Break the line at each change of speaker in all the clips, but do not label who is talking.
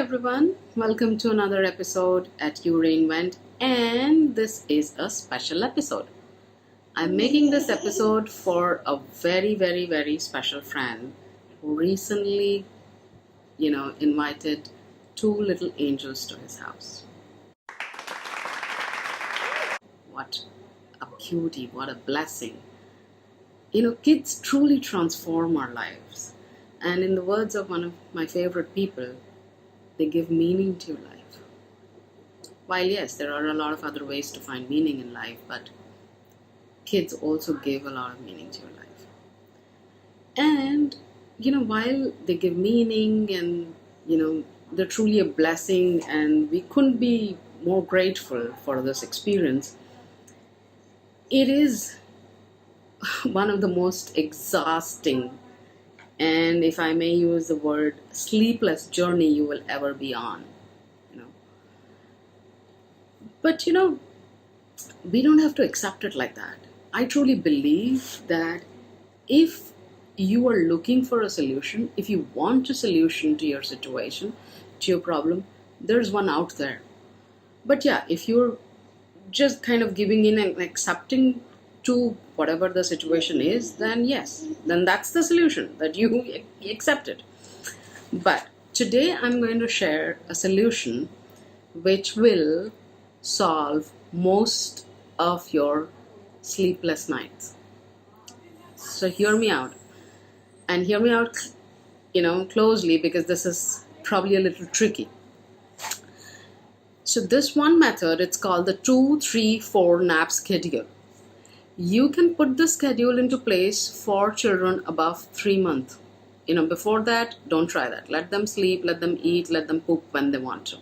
everyone, welcome to another episode at You Reinvent, and this is a special episode. I'm making this episode for a very special friend who recently, invited two little angels to his house. What a beauty, what a blessing. Kids truly transform our lives. And in the words of one of my favorite people, they give meaning to your life. While yes, there are a lot of other ways to find meaning in life, but kids also give a lot of meaning to your life. And, while they give meaning and, they're truly a blessing and we couldn't be more grateful for this experience, it is one of the most exhausting and, if I may use the word, sleepless journey you will ever be on. But we don't have to accept it like that. I truly believe that if you are looking for a solution, if you want a solution to your situation, to your problem, there's one out there. But yeah, if you're just kind of giving in and accepting to whatever the situation is, then yes, then that's the solution, that you accept it. But today I'm going to share a solution which will solve most of your sleepless nights. So hear me out. And hear me out, closely, because this is probably a little tricky. So this one method, it's called the 2-3-4 nap schedule. You can put the schedule into place for children above 3 months. Before that, don't try that. Let them sleep, let them eat, let them poop when they want to.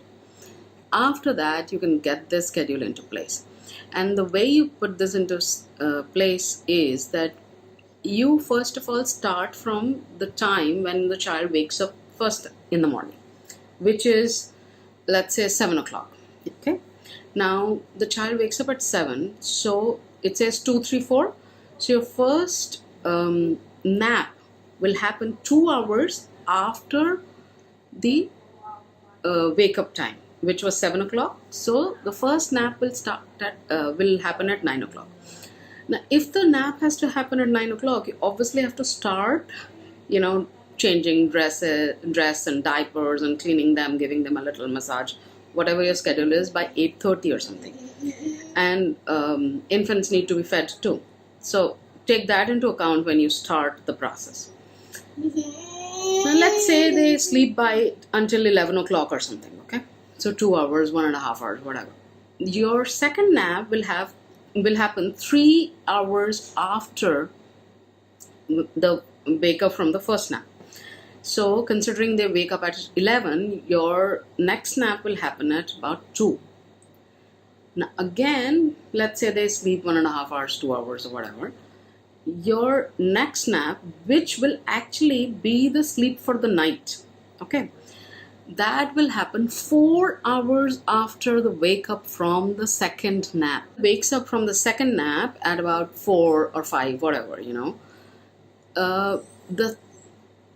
After that, you can get this schedule into place. And the way you put this into place is that you first of all start from the time when the child wakes up first in the morning, which is, let's say, 7 o'clock. Okay. Now, the child wakes up at 7, so it says 2-3-4. So your first nap will happen 2 hours after the wake up time, which was 7 o'clock. So the first nap will happen at 9 o'clock. Now, if the nap has to happen at 9 o'clock, you obviously have to start, changing dress and diapers and cleaning them, giving them a little massage, whatever your schedule is, by 8:30 or something. And infants need to be fed too. So take that into account when you start the process. Now, let's say they sleep until 11 o'clock or something, okay? So 2 hours, 1.5 hours, whatever. Your second nap will happen 3 hours after the wake up from the first nap. So considering they wake up at 11, your next nap will happen at about 2. Now again, let's say they sleep 1.5 hours, 2 hours or whatever. Your next nap, which will actually be the sleep for the night, okay, that will happen 4 hours after the wake up from the second nap. Wakes up from the second nap at about 4 or 5, whatever, the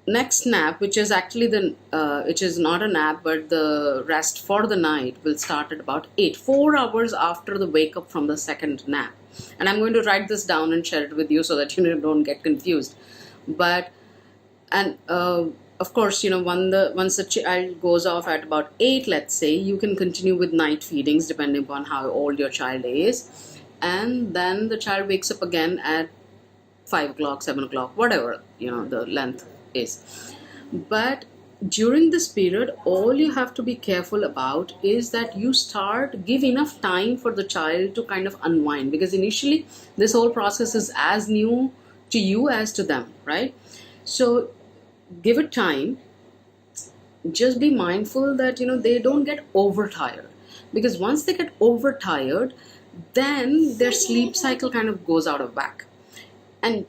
next nap, which is actually which is not a nap but the rest for the night, will start at about 8, 4 hours after the wake up from the second nap. And I'm going to write this down and share it with you so that you don't get confused. Of course, once the child goes off at about 8, let's say, you can continue with night feedings depending upon how old your child is. And then the child wakes up again at 5 o'clock, 7 o'clock, whatever, the length is. But during this period, all you have to be careful about is that you give enough time for the child to kind of unwind, because initially this whole process is as new to you as to them, right? So give it time. Just be mindful that they don't get overtired, because once they get overtired, then their sleep cycle kind of goes out of whack. And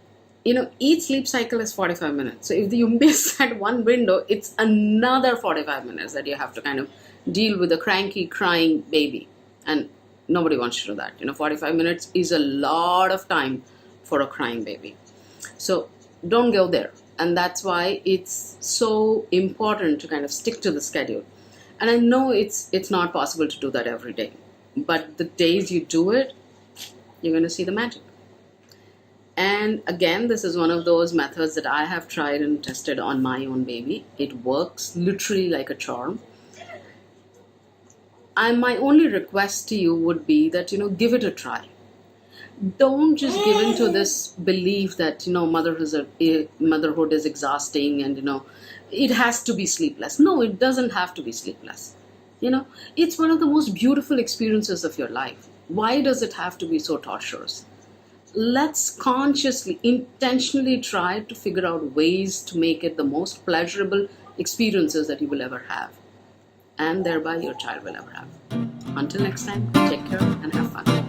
each sleep cycle is 45 minutes. So if you miss that one window, it's another 45 minutes that you have to kind of deal with a cranky, crying baby. And nobody wants to do that. 45 minutes is a lot of time for a crying baby. So don't go there. And that's why it's so important to kind of stick to the schedule. And I know it's not possible to do that every day, but the days you do it, you're going to see the magic. And again, this is one of those methods that I have tried and tested on my own baby. It works literally like a charm. My only request to you would be that, give it a try. Don't just give in to this belief that, motherhood is exhausting and, it has to be sleepless. No, it doesn't have to be sleepless. It's one of the most beautiful experiences of your life. Why does it have to be so torturous? Let's consciously, intentionally try to figure out ways to make it the most pleasurable experiences that you will ever have, and thereby your child will ever have. Until next time, take care and have fun.